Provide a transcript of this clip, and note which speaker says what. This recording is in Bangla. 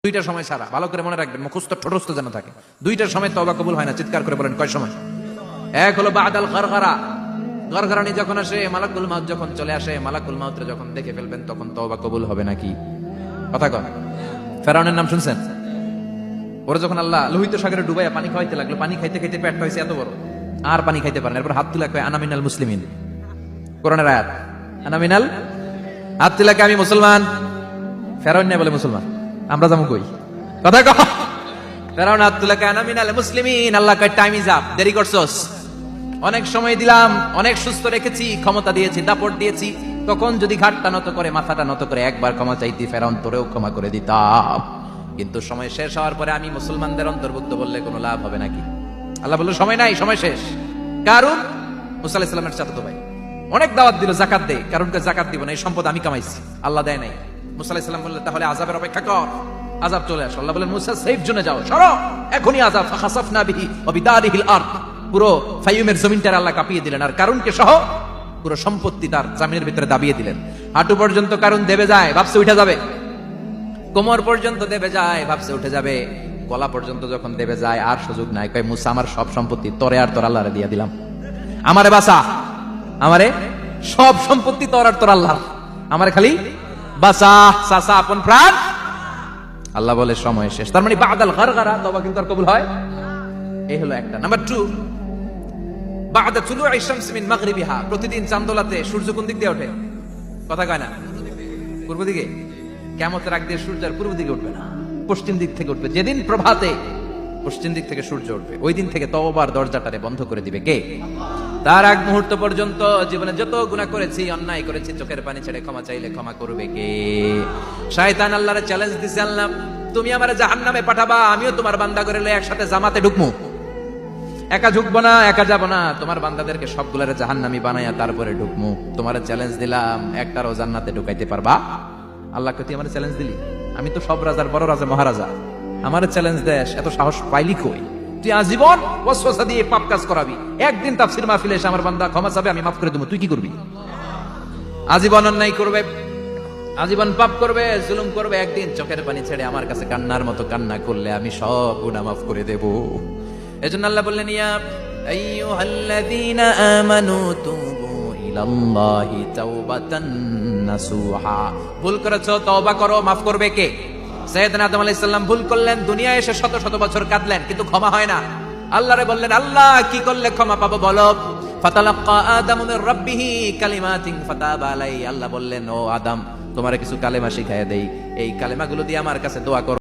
Speaker 1: দুইটা সময় ছাড়া, ভালো করে মনে রাখবেন, মুখস্থ ঠোঁটস্থ যেন থাকে। দুইটার সময় তওবা কবুল হয় না। চিৎকার করে বলেন কয় সময়? এক হলো বাদাল গরগরা, গরগরানি যখন আসে, মালাকুল মাউত যখন চলে আসে, মালাকুল মাউতরে যখন দেখে ফেলবেন তখন তওবা কবুল হবে নাকি? কথা কন। ফেরাউনের নাম শুনছেন? ওরা যখন আল্লাহ লোহিত সাগরে ডুবাইয়া পানি খাওয়াইতে লাগলো, পানি খাইতে খাইতে পেটটা হয়েছে এত বড়, আর পানি খাইতে পারেন। এরপর হাত তুলে কয় আনা মিনাল মুসলিমিন, কোরআনের আয়াত, আনা মিনাল, হাত তুলে কয় আমি মুসলমান। ফেরাউন না বলে মুসলমান, আমরা যাবো কই? কথা কহ। ফেরাউন হাত তুলে কয় আনা মিনাল মুসলিমিন। আল্লাহ কয় টাইম ইজ আপ, দেরি করছস, অনেক সময় দিলাম, অনেক সুস্থ রেখেছি, ক্ষমতা দিয়েছি, দাপট দিয়েছি, তখন যদি ঘাটটা নত করে, মাথাটা নত করে একবার ক্ষমা চাইতি, ফেরাউন তোরেও ক্ষমা করে দিতাম। কিন্তু সময় শেষ হওয়ার পরে আমি মুসলমানদের অন্তর্ভুক্ত বললে কোনো লাভ হবে নাকি? আল্লাহ বলল সময় নাই, সময় শেষ। কারণ মুসা আলাইহিস সালামের চাচাতো ভাই অনেক দাওয়াত দিল, জাকাত দে। কারণকে জাকাত দিব না, এই সম্পদ আমি কামাইছি, আল্লাহ দেয় নাই। মুসা আলাইহিস সালাম বললেন তাহলে আযাবের অপেক্ষা কর, আযাব চলে আসে। আল্লাহ বলেন মুসা সেফ জোনে যাও, সরো, এখনই আযাব। ফাখাসাফনা বিহি ওয়া বিদারিহিল আরদ, পুরো ফায়ুমের জমিনটার আল্লাহ কাঁপিয়ে দিলেন, আর কারণকে সহ পুরো সম্পত্তি তার জামিনের ভিতরে দাবিয়ে দিলেন। হাঁটু পর্যন্ত কারণ দেবে যায়, ভাবছে উঠে যাবে, কোমর পর্যন্ত দেবে যায়, ভাবছে উঠে যাবে, গলা পর্যন্ত যখন দেবে যায় আর সুযোগ নাই। কয় মুসা আমার সব সম্পত্তি তোরে আর তোর আল্লাহরে দিয়ে দিলাম, আমারে বাঁচা, আমারে সব সম্পত্তি তোর আর তোর আল্লাহ, আমারে খালি বাঁচা, চাচা আপন প্রাণ। আল্লাহ বলে সময় শেষ। তার মানে বাদাল গরগরা, তওবা কিন্তু আর কবুল হয়। এই হলো একটা। নাম্বার 2, বাদা তুলুই শামস মিন মাগরিবিহা, প্রতিদিন চাঁদোলাতে সূর্য কোন দিক দিয়ে ওঠে? কথা কয় না? পূর্ব দিকে। কিয়ামতের আগ দিয়ে সূর্য আর পূর্ব দিকে উঠবে না, পশ্চিম দিক থেকে উঠবে। যেদিন প্রভাতে পশ্চিম দিক থেকে সূর্য উঠবে, ওই দিন থেকে তওবার দরজাটারে বন্ধ করে দিবে কে? তার আগ মুহূর্ত পর্যন্ত জীবনে যত গুনাহ করেছি, অন্যায় করেছি, চোখের পানি ছেড়ে ক্ষমা চাইলে ক্ষমা করবে কে? শয়তান আল্লাহরে চ্যালেঞ্জ দিছে, আল্লাহ তুমি আমারে জাহান্নামে পাঠাবা, আমিও তোমার বান্দা করে লয়ে একসাথে জামাতে ঢুকমু, একা ঢুকবো না, একা যাবো না, তোমার বান্দাদেরকে সবগুলারে জাহান্নামী বানাইয়া তারপরে ঢুকমু। তোমারে চ্যালেঞ্জ দিলাম, একটারও জান্নাতে ঢুকাইতে পারবা? আল্লাহকে তুই আমার চ্যালেঞ্জ দিলি? আমি তো সব রাজার বড় রাজা, মহারাজা, আমার চ্যালেঞ্জ দেশ, এত সাহস পাইলি কই? তুই আজীবন ওয়াসওয়াসা দিয়ে পাপ কাজ করাবি, একদিন তাফসীর মাহফিলে এসে আমার বান্দা ক্ষমা চাবে, আমি মাফ করে দেবো, তুই কি করবি? আজীবন অন্যায় করবে, আজীবন পাপ করবে, জুলুম করবে, একদিন চোখের পানি ছেড়ে আমার কাছে কান্নার মতো কান্না করলে আমি সব গুনাহ মাফ করে দেব। এজন্য আল্লাহ বললেন ইয়া আইয়ুহাল্লাযীনা আমানু তুবু ইলাল্লাহি তাওবাতান নাসুহা, ভুল করেছো তওবা করো, মাফ করবে কে? সাইয়েদনা আদম আলাইহিস সালাম ভুল করলেন, দুনিয়ায় এসে শত শত বছর কাঁদলেন, কিন্তু ক্ষমা হয় না। আল্লাহরে বললেন আল্লাহ কি করলে ক্ষমা পাবো বলো? ফাতালাক্কা আদামু মির রাব্বিহি কালিমাতিন ফাতাবা আলাইহি, আল্লাহ বললেন ও আদম তোমারে কিছু কালেমা শিখাইয়া দেই, এই কালেমাগুলো দিয়ে আমার কাছে দোয়া করো।